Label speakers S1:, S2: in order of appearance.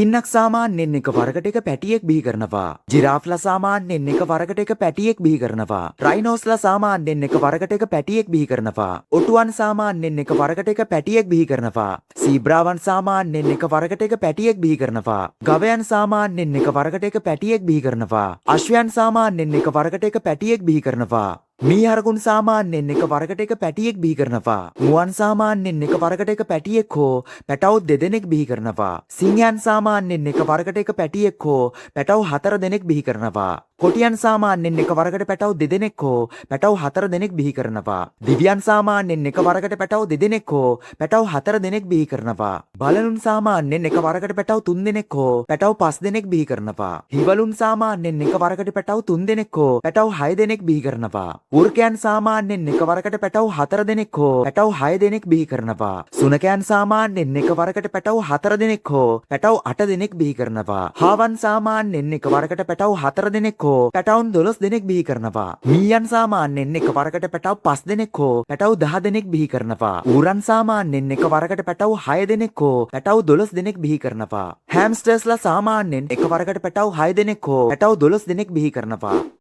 S1: ඇතින්නක් සාමාන්‍යයෙන් එක වරකට එක පැටියෙක් බිහි කරනවා. ජිරාෆ්ලා සාමාන්‍යයෙන් එක වරකට එක පැටියෙක් බිහි කරනවා. රයිනෝස්ලා සාමාන්‍යයෙන් එක වරකට එක පැටියෙක් බිහි කරනවා. ඔටුවන් සාමාන්‍යයෙන් එක වරකට එක පැටියෙක් බිහි කරනවා. සීබ්‍රාවන් සාමාන්‍යයෙන් එක වරකට එක පැටියෙක් බිහි කරනවා. ගවයන් සාමාන්‍යයෙන් එක වරකට එක පැටියෙක් බිහි කරනවා. අශ්වයන් සාමාන්‍යයෙන් එක වරකට එක පැටියෙක් බිහි කරනවා. මීහරකුන් සාමාන්‍යයෙන් එක වරකට එක පැටියෙක් බිහි කරනවා. මුවන් සාමාන්‍යයෙන් එක වරකට එක පැටියෙක් හෝ පැටව් දෙදෙනෙක් බිහි කරනවා. සිංහයන් සාමාන්‍යයෙන් එක වරකට එක පැටියෙක් හෝ පැටව් 4 දෙනෙක් බිහි කරනවා. කොටියන් සාමාන්‍යයෙන් එක වරකට පැටව් දෙදෙනෙක් හෝ පැටව් 4 දෙනෙක් බිහි කරනවා. දිව්‍යයන් සාමාන්‍යයෙන් එක වරකට පැටව් දෙදෙනෙක් හෝ පැටව් 4 දෙනෙක් බිහි කරනවා. බළලුන් සාමාන්‍යයෙන් එක වරකට පැටව් 3 දෙනෙක් හෝ පැටව් 5 දෙනෙක් බිහි කරනවා. හිවලුන් සාමාන්‍යයෙන් එක වරකට පැටව් 3 දෙනෙක් හෝ පැටව් 6 දෙනෙක් බිහි කරනවා. වෘකයන් සාමාන්‍යයෙන් එක වරකට පැටව් 4 දෙනෙක් හෝ පැටව් 6 දෙනෙක් බිහි කරනවා. සුනකයන් සාමාන්‍යයෙන් එක වරකට පැටව් 4 දෙනෙක් හෝ පැටව් 8 දෙනෙක් බිහි කරනවා. හාවන් සාමාන්‍යයෙන් එක වරකට පැටව් 4 දෙනෙක් හෝ පැටවුන් 12 දෙනෙක් බිහි කරනවා. මීයන් සාමාන්‍යයෙන් එක වරකට පැටව් 5 දෙනෙක් හෝ පැටව් 10 දෙනෙක් බිහි කරනවා. ඌරන් සාමාන්‍යයෙන් එක වරකට පැටව් 6 දෙනෙක් හෝ පැටව් 12 දෙනෙක් බිහි කරනවා. හැම්ස්ටර්ස්ලා සාමාන්‍යයෙන් එක වරකට පැටව් 6 දෙනෙක් හෝ පැටව් 12 දෙනෙක් බිහි කරනවා.